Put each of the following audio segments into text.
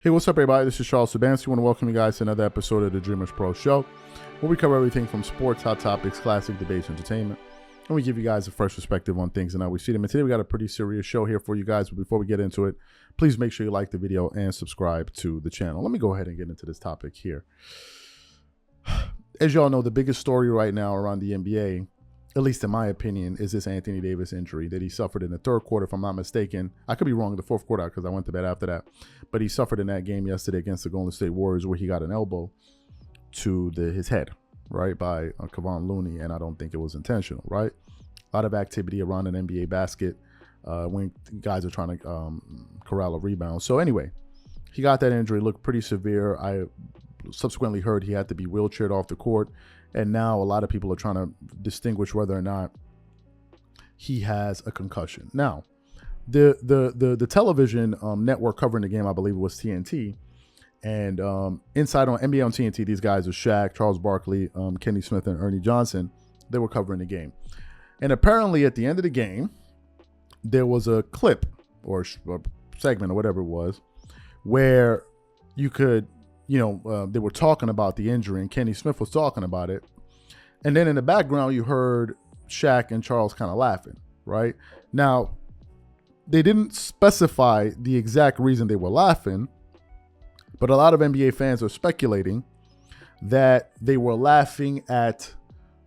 Hey, what's up, everybody? This is Charles Sabansky. I want to welcome you guys to another episode of the Dreamerspro Show, where we cover everything from sports, hot topics, classic debates, entertainment, and we give you guys a fresh perspective on things and how we see them. And today we got a pretty serious show here for you guys. But before we get into it, please make sure you like the video and subscribe to the channel. Let me go ahead and get into this topic here. As y'all know, the biggest story right now around the NBA, at least in my opinion, is this Anthony Davis injury that he suffered in the third quarter, if I'm not mistaken. I could be wrong, the fourth quarter, because I went to bed after that. But he suffered in that game yesterday against the Golden State Warriors where he got an elbow to his head, right, by Kevon Looney, and I don't think it was intentional, right? A lot of activity around an NBA basket when guys are trying to corral a rebound. So anyway, he got that injury, looked pretty severe. I subsequently heard he had to be wheelchaired off the court. And now a lot of people are trying to distinguish whether or not he has a concussion. Now, the television network covering the game, I believe it was TNT. And inside on NBA on TNT, these guys are Shaq, Charles Barkley, Kenny Smith, and Ernie Johnson. They were covering the game. And apparently at the end of the game, there was a clip or a segment or whatever it was where you could, they were talking about the injury and Kenny Smith was talking about it. And then in the background, you heard Shaq and Charles kind of laughing, right? Now, they didn't specify the exact reason they were laughing, but a lot of NBA fans are speculating that they were laughing at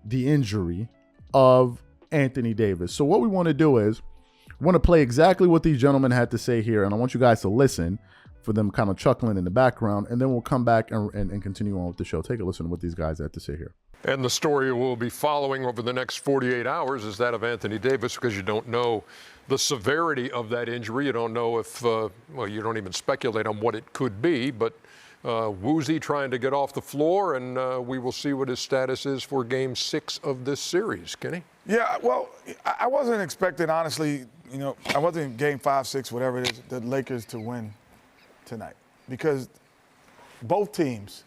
the injury of Anthony Davis. So what we want to do is we want to play exactly what these gentlemen had to say here, and I want you guys to listen for them kind of chuckling in the background, and then we'll come back and continue on with the show. Take a listen to what these guys had to say here. And the story we'll be following over the next 48 hours is that of Anthony Davis, because you don't know the severity of that injury. You don't know if, you don't even speculate on what it could be, but woozy trying to get off the floor, and we will see what his status is for Game 6 of this series. Kenny? Yeah, well, I wasn't expecting, honestly, I wasn't Game 5, 6, whatever it is, the Lakers to win tonight, because both teams,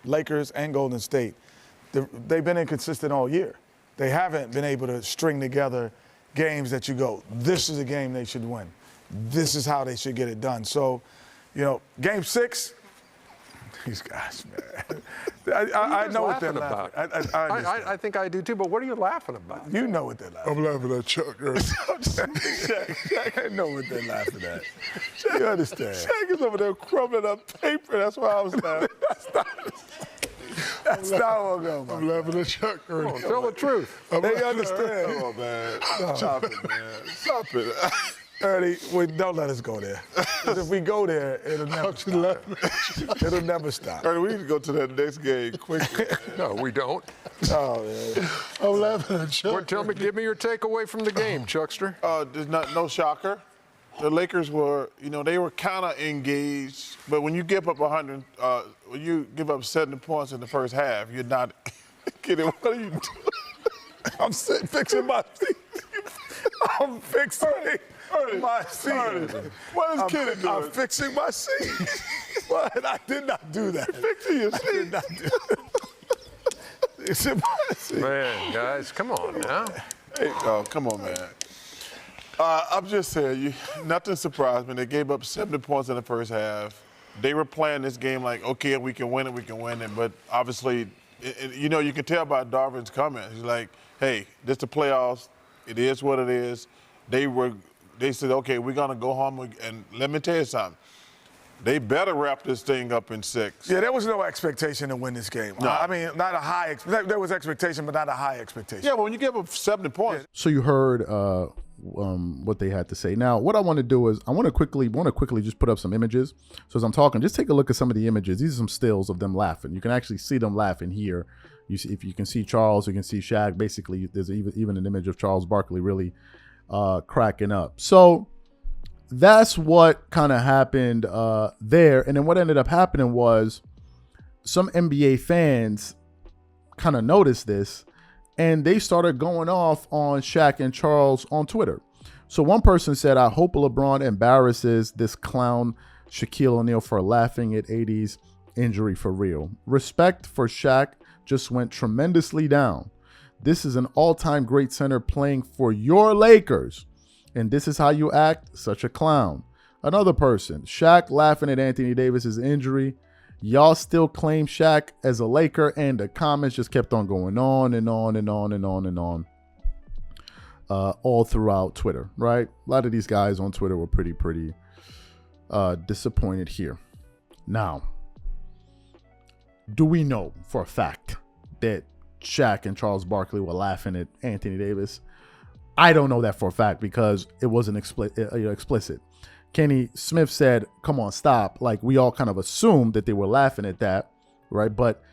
Lakers and Golden State, they've been inconsistent all year. They haven't been able to string together games that you go, this is a game they should win. This is how they should get it done. So, Game 6, these guys, man. I know what they're laughing about. I think I do too, but what are you laughing about? You know what they're laughing I'm laughing at Chuck. Shaq, I know what they're laughing at. You understand? Shaq is over there crumbling up paper. That's why I was laughing. That's not what I'm going about. I'm laughing at Chuck. Oh, tell the truth. They understand. Oh, man. Stop it, man. Stop it. Ernie, don't let us go there. Because if we go there, it'll never stop. It'll never stop. Ernie, we need to go to that next game quickly. No, we don't. Oh, man. I'm laughing at Chuck. Give me your takeaway from the game, Chuckster. There's no shocker. The Lakers were, they were kind of engaged. But when you give up 100, when you give up 70 points in the first half, you're not kidding. What are you doing? I'm fixing my seat. I'm fixing my seat. What is Kenny doing? I'm fixing my seat. What? I did not do that. You're fixing your seat. I did not do that. Fixing my seat. Man, guys, come on now. Hey, come on, man. I'm just saying, nothing surprised me. They gave up 70 points in the first half. They were playing this game like, okay, we can win it. But obviously, you can tell by Darvin's comments. He's like, hey, this is the playoffs. It is what it is. They said, okay, we're going to go home. And let me tell you something. They better wrap this thing up in 6. Yeah, there was no expectation to win this game. No. I mean, not a high there was expectation, but not a high expectation. Yeah, but when you give up 70 points. So you heard what they had to say. Now, what I want to do is I want to quickly just put up some images. So as I'm talking, just take a look at some of the images. These are some stills of them laughing. You can actually see them laughing here. You see, if you can see Charles, you can see Shaq. Basically, there's even an image of Charles Barkley really cracking up. So that's what kind of happened there. And then what ended up happening was some NBA fans kind of noticed this, and they started going off on Shaq and Charles on Twitter. So one person said, I hope LeBron embarrasses this clown Shaquille O'Neal for laughing at 80's injury for real. Respect for Shaq just went tremendously down. This is an all-time great center playing for your Lakers. And this is how you act? Such a clown. Another person, Shaq laughing at Anthony Davis's injury. Y'all still claim Shaq as a Laker, and the comments just kept on going on and on and on and on and on. All throughout Twitter, right? A lot of these guys on Twitter were pretty disappointed here. Now, do we know for a fact that Shaq and Charles Barkley were laughing at Anthony Davis? I don't know that for a fact because it wasn't explicit. Kenny Smith said, "Come on, stop." Like, we all kind of assumed that they were laughing at that, right? But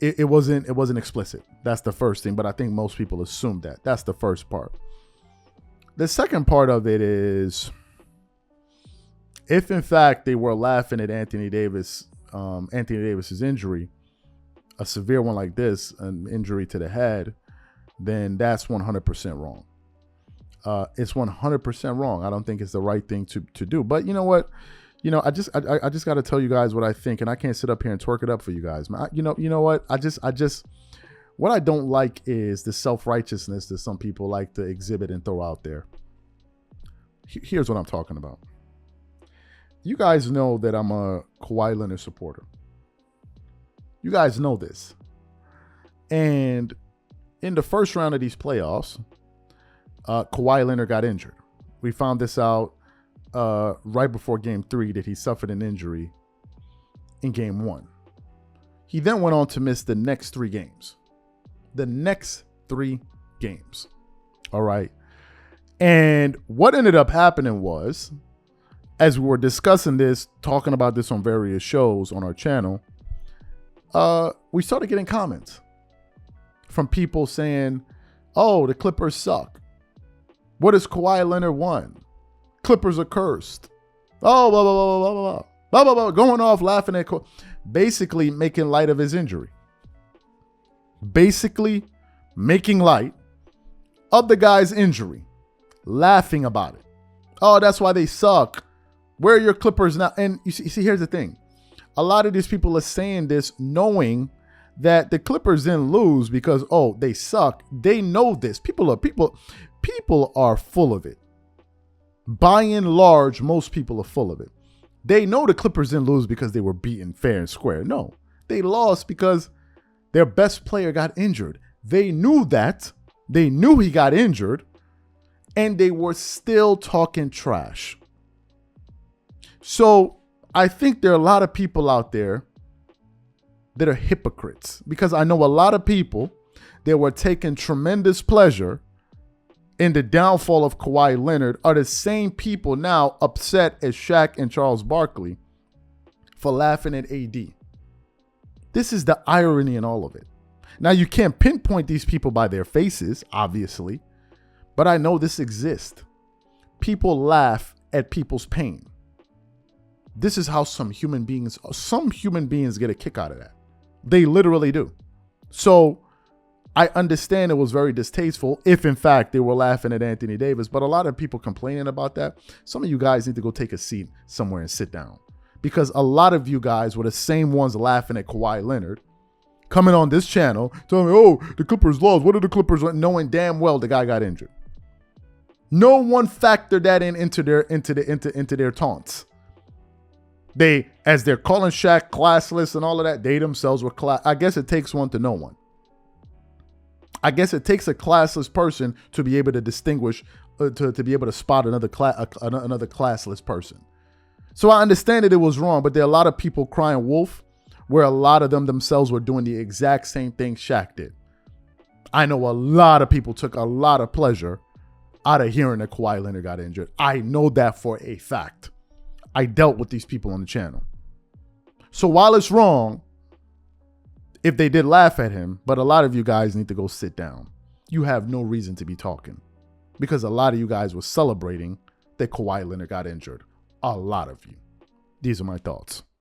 it wasn't explicit. That's the first thing. But I think most people assumed that. That's the first part. The second part of it is, if in fact they were laughing at Anthony Davis's injury, a severe one like this, an injury to the head, then that's 100% wrong. It's 100% wrong. I don't think it's the right thing to do. But you know what? I just got to tell you guys what I think, and I can't sit up here and twerk it up for you guys, man. You know what? What I don't like is the self-righteousness that some people like to exhibit and throw out there. Here's what I'm talking about. You guys know that I'm a Kawhi Leonard supporter. You guys know this. And in the first round of these playoffs, Kawhi Leonard got injured. We found this out right before Game 3 that he suffered an injury in Game 1. He then went on to miss the next 3 games. The next 3 games. All right. And what ended up happening was, as we were discussing this, talking about this on various shows on our channel, we started getting comments from people saying, "Oh, the Clippers suck. What has Kawhi Leonard won? Clippers are cursed. Oh, blah, blah, blah, blah, blah, blah, blah, blah, blah," going off laughing at basically making light of his injury. Basically making light of the guy's injury, laughing about it. Oh, that's why they suck. Where are your Clippers now? And you see, here's the thing. A lot of these people are saying this knowing that the Clippers didn't lose because, oh, they suck. They know this. People are full of it. By and large, most people are full of it. They know the Clippers didn't lose because they were beaten fair and square. No, they lost because their best player got injured. They knew that. They knew he got injured, and they were still talking trash. So I think there are a lot of people out there that are hypocrites, because I know a lot of people that were taking tremendous pleasure in the downfall of Kawhi Leonard are the same people now upset at Shaq and Charles Barkley for laughing at AD. This is the irony in all of it. Now, you can't pinpoint these people by their faces, obviously, but I know this exists. People laugh at people's pain. This is how some human beings get a kick out of that. They literally do. So I understand it was very distasteful if, in fact, they were laughing at Anthony Davis, but a lot of people complaining about that. Some of you guys need to go take a seat somewhere and sit down, because a lot of you guys were the same ones laughing at Kawhi Leonard, coming on this channel, telling me, "Oh, the Clippers lost. What did the Clippers win?" Knowing damn well the guy got injured. No one factored that into their taunts. As they're calling Shaq classless and all of that, they themselves were I guess it takes one to know one. I guess it takes a classless person to be able to distinguish, to be able to spot another classless person. So I understand that it was wrong, but there are a lot of people crying wolf, where a lot of them themselves were doing the exact same thing Shaq did. I know a lot of people took a lot of pleasure out of hearing that Kawhi Leonard got injured. I know that for a fact. I dealt with these people on the channel. So while it's wrong if they did laugh at him, but a lot of you guys need to go sit down. You have no reason to be talking, because a lot of you guys were celebrating that Kawhi Leonard got injured. A lot of you. These are my thoughts.